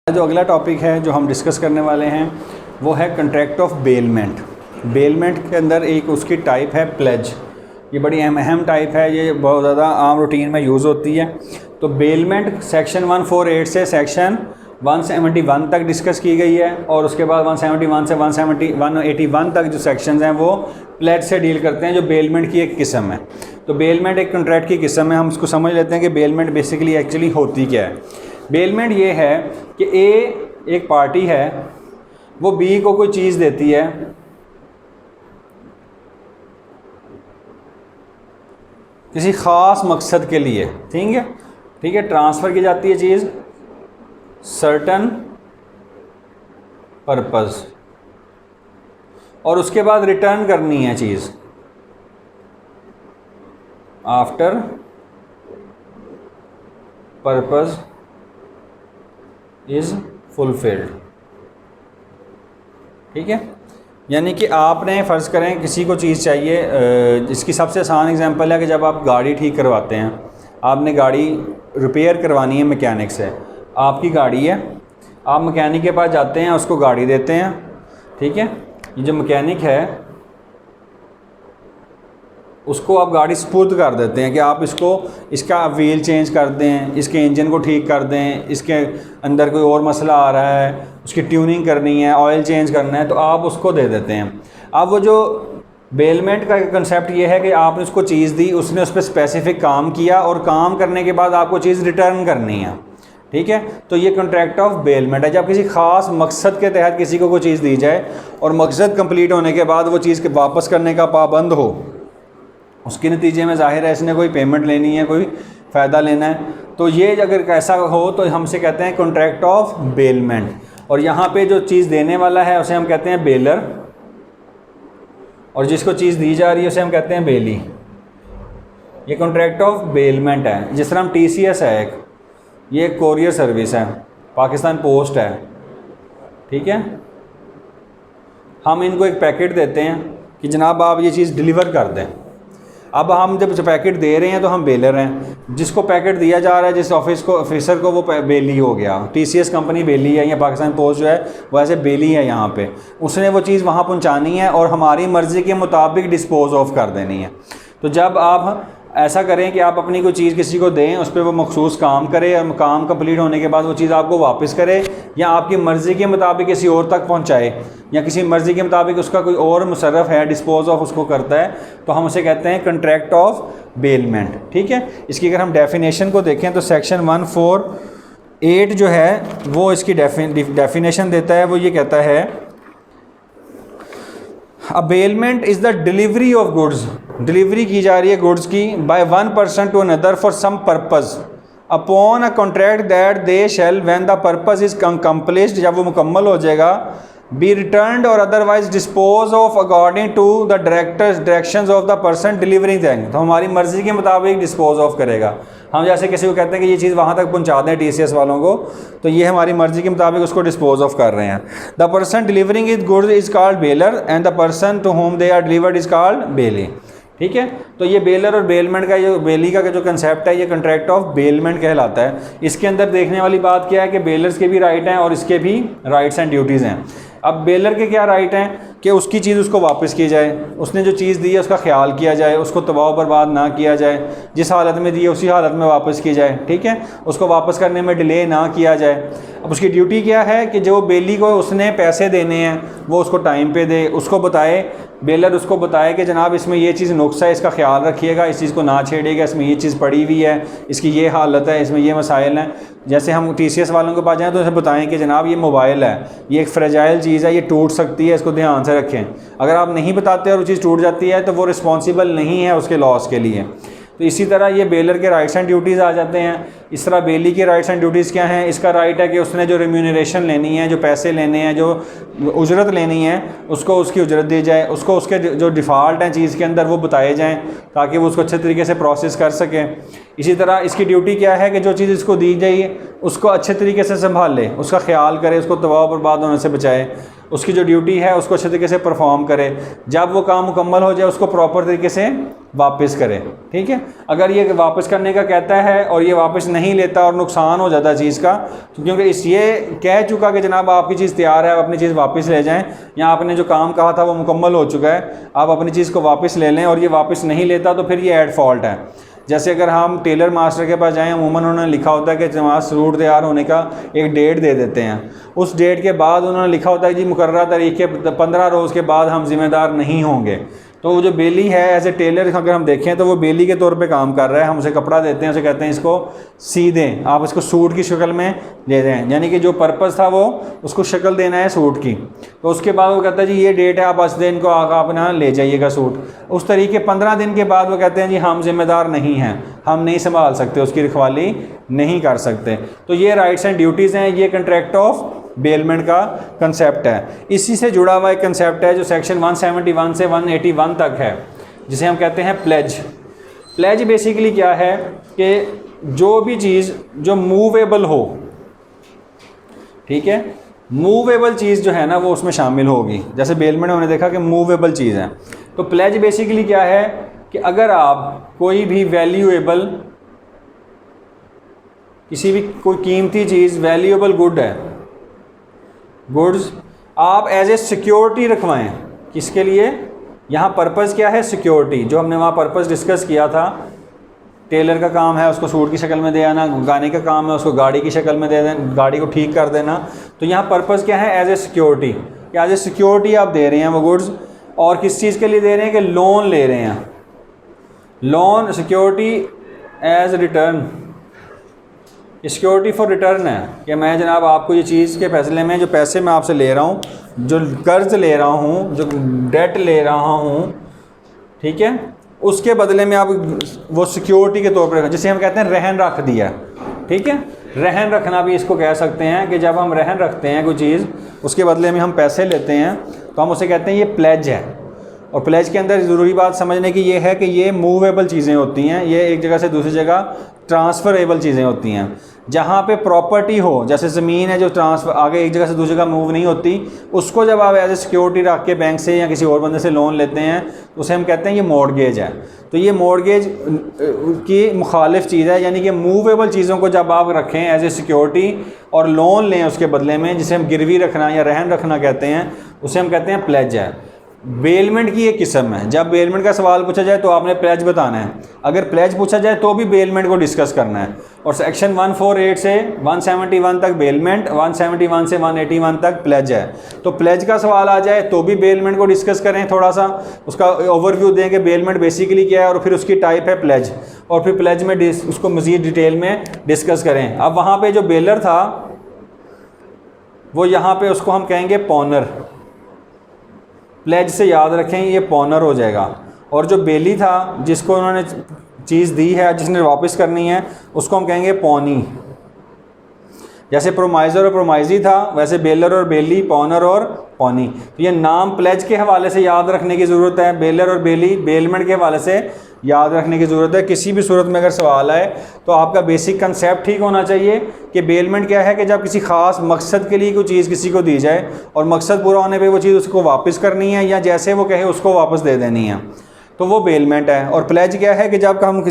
जो अगला टॉपिक है जो हम डिस्कस करने वाले हैं वो है कॉन्ट्रैक्ट ऑफ बेलमेंट। बेलमेंट के अंदर एक उसकी टाइप है प्लेज। ये बड़ी अहम टाइप है, ये बहुत ज़्यादा आम रूटीन में यूज़ होती है। तो बेलमेंट सेक्शन 148 से सेक्शन 171 तक डिस्कस की गई है और उसके बाद 171 से 181 तक जो सेक्शंस हैं वो प्लेज से डील करते हैं, जो बेलमेंट की एक किस्म है। तो बेलमेंट एक कॉन्ट्रैक्ट की किस्म है। हम उसको समझ लेते हैं कि बेलमेंट बेसिकली एक्चुअली होती क्या है। बेलमेंट ये है कि ए एक पार्टी है, वो बी को कोई चीज़ देती है, किसी ख़ास मकसद के लिए, ठीक है, ट्रांसफ़र की जाती है चीज़ सर्टन पर्पस, और उसके बाद रिटर्न करनी है चीज़ आफ्टर पर्पस इज़ फुलफिल्ड। ठीक है, यानी कि आपने फ़र्ज़ करें किसी को चीज़ चाहिए। इसकी सबसे आसान एग्जांपल है कि जब आप गाड़ी ठीक करवाते हैं, आपने गाड़ी रिपेयर करवानी है मैकेनिक से। आपकी गाड़ी है, आप मैकेनिक के पास जाते हैं, उसको गाड़ी देते हैं, ठीक है। ये जो मैकेनिक है उसको आप गाड़ी स्पुर्द कर देते हैं कि आप इसका व्हील चेंज कर दें, इसके इंजन को ठीक कर दें, इसके अंदर कोई और मसला आ रहा है, उसकी ट्यूनिंग करनी है, ऑयल चेंज करना है, तो आप उसको दे देते हैं। अब वो जो बेलमेंट का कंसेप्ट ये है कि आपने उसको चीज़ दी, उसने उस पर स्पेसिफिक काम किया और काम करने के बाद आपको चीज़ रिटर्न करनी है, ठीक है। तो ये कॉन्ट्रैक्ट ऑफ बेलमेंट है। जब किसी ख़ास मकसद के तहत किसी को कोई चीज़ दी जाए और मकसद कंप्लीट होने के बाद वो चीज़ के वापस करने का पाबंद हो, उसके नतीजे में ज़ाहिर है इसने कोई पेमेंट लेनी है, कोई फ़ायदा लेना है, तो ये अगर ऐसा हो तो हमसे कहते हैं कॉन्ट्रैक्ट ऑफ बेलमेंट। और यहाँ पे जो चीज़ देने वाला है उसे हम कहते हैं बेलर, और जिसको चीज़ दी जा रही है उसे हम कहते हैं बेली। ये कॉन्ट्रैक्ट ऑफ बेलमेंट है। जिस तरह हम TCS है एक, ये एक कोरियर सर्विस है, पाकिस्तान पोस्ट है, ठीक है। हम इनको एक पैकेट देते हैं कि जनाब आप ये चीज़ डिलीवर कर दें। अब हम जब पैकेट दे रहे हैं तो हम बेलर हैं, जिसको पैकेट दिया जा रहा है, जिस ऑफिसर को, वो बेली हो गया। TCS कंपनी बेली है, या पाकिस्तान पोस्ट जो है वो ऐसे बेली है यहाँ पे। उसने वो चीज़ वहाँ पहुँचानी है और हमारी मर्ज़ी के मुताबिक डिस्पोज ऑफ कर देनी है। तो जब आप ऐसा करें कि आप अपनी कोई चीज़ किसी को दें, उस पर वो मखसूस काम करे और काम कंप्लीट होने के बाद वो चीज़ आपको वापस करे, या आपकी मर्ज़ी के मुताबिक किसी और तक पहुंचाए, या किसी मर्ज़ी के मुताबिक उसका कोई और मुसर्रफ है डिस्पोज ऑफ उसको करता है, तो हम उसे कहते हैं कॉन्ट्रैक्ट ऑफ बेलमेंट, ठीक है। इसकी अगर हम डेफिनेशन को देखें तो सेक्शन 148 जो है वो इसकी डेफिनेशन देता है। वो ये कहता है a bailment is the delivery of goods, delivery की जा रही है गुड्स की by one person to another for some purpose upon a contract that they shall when the purpose is completed, जब वो मुकम्मल हो जाएगा, be returned or otherwise disposed of according to the directions of the person delivering that. तो हमारी मर्ज़ी के मुताबिक डिस्पोज ऑफ करेगा। हम जैसे किसी को कहते हैं कि ये चीज़ वहाँ तक पहुँचा दें TCS वालों को, तो ये हमारी मर्ज़ी के मुताबिक उसको डिस्पोज ऑफ कर रहे हैं। The person delivering is goods is called bailor and the person to whom they are delivered is called bailee, ठीक है। तो ये बेलर और बेलमेंट का, जो बेली का जो कंसेप्ट है, ये कॉन्ट्रैक्ट ऑफ बेलमेंट कहलाता है। इसके अंदर देखने वाली बात क्या है कि बेलर्स के भी राइट हैं और इसके भी राइट्स एंड ड्यूटीज़ हैं। अब बेलर के क्या राइट हैं कि उसकी चीज़ उसको वापस की जाए, उसने जो चीज़ दी है उसका ख्याल किया जाए, उसको तबाह बर्बाद ना किया जाए, जिस हालत में दी है उसी हालत में वापस की जाए, ठीक है। उसको वापस करने में डिले ना किया जाए। अब उसकी ड्यूटी क्या है कि जो बेली को उसने पैसे देने हैं वो उसको टाइम पे दे, उसको बताए, बेलर उसको बताए कि जनाब इसमें ये चीज़ नुक्सा है, इसका ख्याल रखिएगा, इस चीज़ को ना छेड़िएगा, इसमें ये चीज़ पड़ी हुई है, इसकी ये हालत है, इसमें ये मसाइल हैं। जैसे हम TCS वालों के पास जाएँ तो उसे बताएं कि जनाब ये मोबाइल है, ये एक फ्रेजाइल चीज़ है, ये टूट सकती है, इसको ध्यान से रखें। अगर आप नहीं बताते और वो चीज़ टूट जाती है तो वो रिस्पॉन्सिबल नहीं है उसके लॉस के लिए। तो इसी तरह ये बेलर के राइट्स एंड ड्यूटीज़ आ जाते हैं। इस तरह बेली के राइट्स एंड ड्यूटीज़ क्या हैं? इसका राइट है कि उसने जो रिम्यूनरेशन लेनी है, जो पैसे लेने हैं, जो उजरत लेनी है, उसको उसकी उजरत दी जाए, उसको उसके जो डिफ़ॉल्ट हैं चीज़ के अंदर वो बताए जाएँ ताकि वो उसको अच्छे तरीके से प्रोसेस कर सके। इसी तरह इसकी ड्यूटी क्या है कि जो चीज़ इसको दी जाए उसको अच्छे तरीके से संभाले, उसका ख्याल करे, उसको तबाह बर्बाद होने से बचाए। उसकी जो ड्यूटी है उसको अच्छे तरीके से परफॉर्म करे, जब वो काम मुकम्मल हो जाए उसको प्रॉपर तरीके से वापस करे। ठीक है, अगर ये वापस करने का कहता है और ये वापस नहीं लेता और नुकसान हो जाता है चीज़ का, तो क्योंकि इस ये कह चुका कि जनाब आपकी चीज़ तैयार है, आप अपनी चीज़ वापस ले जाएं, या आपने जो काम कहा था वो मुकम्मल हो चुका है, आप अपनी चीज़ को वापस ले लें, और ये वापस नहीं लेता तो फिर ये एट फॉल्ट है। जैसे अगर हम टेलर मास्टर के पास जाएं, अमूमन उन्होंने लिखा होता है कि जनाब सूट तैयार होने का एक डेट दे देते हैं, उस डेट के बाद उन्होंने लिखा होता है जी मुकर्ररा तारीख के 15 रोज़ के बाद हम ज़िम्मेदार नहीं होंगे। तो वो जो बेली है एज ए टेलर अगर हम देखें तो वो बेली के तौर पे काम कर रहा है, हम उसे कपड़ा देते हैं, उसे कहते हैं इसको सी दें, आप इसको सूट की शक्ल में दे दें, यानी कि जो पर्पज़ था वो उसको शक्ल देना है सूट की। तो उसके बाद वो कहता है जी ये डेट है, आप 10 दिन को आप ना ले जाइएगा सूट। उस तरीके 15 दिन के बाद वो कहते हैं जी हम जिम्मेदार नहीं हैं, हम नहीं संभाल सकते, उसकी रखवाली नहीं कर सकते। तो ये राइट्स एंड ड्यूटीज़ हैं, ये कंट्रैक्ट ऑफ बेलमेंट का कंसेप्ट है। इसी से जुड़ा हुआ एक कंसेप्ट है जो सेक्शन 171 से 181 तक है, जिसे हम कहते हैं प्लेज। प्लेज बेसिकली क्या है कि जो भी चीज़ जो मूवेबल हो, ठीक है, मूवेबल चीज़ जो है ना वो उसमें शामिल होगी। जैसे बेलमेंट में हमने देखा कि मूवेबल चीज़ है, तो प्लेज बेसिकली क्या है कि अगर आप कोई भी वैल्यूएबल, किसी भी कोई कीमती चीज़ वैल्यूएबल गुड है, गुड्स आप एज ए सिक्योरिटी रखवाएं, किसके लिए, यहाँ पर्पज़ क्या है, सिक्योरिटी। जो हमने वहाँ पर्पज़ डिस्कस किया था, टेलर का काम है उसको सूट की शक्ल में दे आना, गाने का काम है उसको गाड़ी की शक्ल में दे देना, गाड़ी को ठीक कर देना। तो यहाँ पर्पज़ क्या है, एज ए सिक्योरिटी, कि एज ए सिक्योरिटी आप दे रहे हैं वो गुड्स। और किस चीज़ के लिए दे रहे हैं कि लोन ले रहे हैं, loan security as return, security for return है कि मैं जनाब आपको ये चीज़ के फैसले में जो पैसे मैं आपसे ले रहा हूँ, जो कर्ज ले रहा हूँ, जो डेट ले रहा हूँ, ठीक है, उसके बदले में आप वो सिक्योरिटी के तौर पर, जिसे हम कहते हैं रहन रख दिया। ठीक है, रहन रखना भी इसको कह सकते हैं कि जब हम रहन रखते हैं कोई चीज़, उसके बदले में हम पैसे लेते हैं, तो हम उसे कहते हैं ये प्लेज है। और प्लेज के अंदर ज़रूरी बात समझने की ये है कि ये मूवेबल चीज़ें होती हैं, ये एक जगह से दूसरी जगह ट्रांसफ़रेबल चीज़ें होती हैं। जहाँ पे प्रॉपर्टी हो, जैसे ज़मीन है जो ट्रांसफ़र आगे एक जगह से दूसरी जगह मूव नहीं होती, उसको जब आप एज ए सिक्योरिटी रख के बैंक से या किसी और बंदे से लोन लेते हैं तो उसे हम कहते हैं ये मॉर्गेज है। तो ये मॉर्गेज की मुखालिफ चीज़ है, यानी कि मूवेबल चीज़ों को जब आप रखें एज ए सिक्योरिटी और लोन लें उसके बदले में, जिसे हम गिरवी रखना या रहन रखना कहते हैं, उसे हम कहते हैं प्लेज है। बेलमेंट की एक किस्म है, जब बेलमेंट का सवाल पूछा जाए तो आपने प्लेज बताना है, अगर प्लेज पूछा जाए तो भी बेलमेंट को डिस्कस करना है। और सेक्शन 148 से 171 तक बेलमेंट, 171 से 181 तक प्लेज है। तो प्लेज का सवाल आ जाए तो भी बेलमेंट को डिस्कस करें, थोड़ा सा उसका ओवरव्यू दें कि बेलमेंट बेसिकली क्या है, और फिर उसकी टाइप है प्लेज, और फिर प्लेज में उसको मज़ीद डिटेल में डिस्कस करें। अब वहाँ पर जो बेलर था वो यहाँ पर उसको हम कहेंगे पॉनर, प्लेज से याद रखें ये पॉनर हो जाएगा। और जो बेली था जिसको उन्होंने चीज़ दी है, जिसने वापस करनी है, उसको हम कहेंगे पौनी। जैसे प्रोमाइज़र और प्रोमाइजी था, वैसे बेलर और बेली, पॉनर और पौनी। तो ये नाम प्लेज के हवाले से याद रखने की ज़रूरत है, बेलर और बेली बेलमेंट के हवाले से याद रखने की ज़रूरत है। किसी भी सूरत में अगर सवाल आए तो आपका बेसिक कंसेप्ट ठीक होना चाहिए कि बेलमेंट क्या है, कि जब किसी ख़ास मकसद के लिए कोई चीज़ किसी को दी जाए और मकसद पूरा होने पे वो चीज़ उसको वापस करनी है, या जैसे वो कहे उसको वापस दे देनी है, तो वो बेलमेंट है। और प्लेज क्या है कि जब हम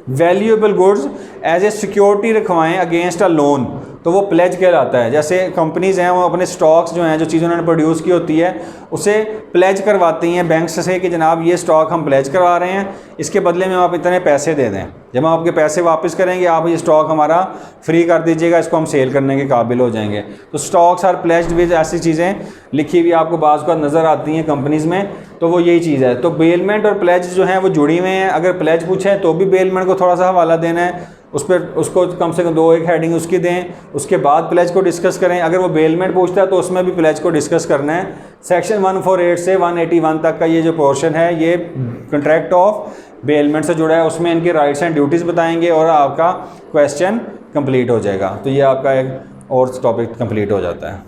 valuable goods as a security रखवाएं अगेंस्ट अ लोन, तो वो प्लेज कहलाता है। जैसे कंपनीज़ हैं वो अपने स्टॉक्स जो हैं, जो चीज़ उन्होंने प्रोड्यूस की होती है, उसे प्लेज करवाती हैं बैंक से कि जनाब ये स्टॉक हम प्लेज करवा रहे हैं, इसके बदले में आप इतने पैसे दे दें, जब हम आपके पैसे वापस करेंगे आप ये स्टॉक हमारा फ्री कर दीजिएगा, इसको हम सेल करने के काबिल हो जाएंगे। तो स्टॉक्स आर प्लेज्ड विद, ऐसी चीज़ें लिखी हुई आपको बाज़ का नज़र आती हैं कंपनीज़ में, तो वो यही चीज़ है। तो बेलमेंट और प्लेज जो हैं वो जुड़ी हुए हैं। अगर प्लेज पूछें तो भी बेलमेंट को थोड़ा सा हवाला देना है, उस पर उसको कम से कम 2-1 हेडिंग उसकी दें, उसके बाद प्लेज को डिस्कस करें। अगर वो बेलमेंट पूछता है तो उसमें भी प्लेज को डिस्कस करना है। सेक्शन 148 से 181 तक का ये जो पोर्शन है ये कॉन्ट्रैक्ट ऑफ बेलमेंट से जुड़ा है, उसमें इनके राइट्स एंड ड्यूटीज़ बताएंगे और आपका क्वेश्चन कंप्लीट हो जाएगा। तो ये आपका एक और टॉपिक कंप्लीट हो जाता है।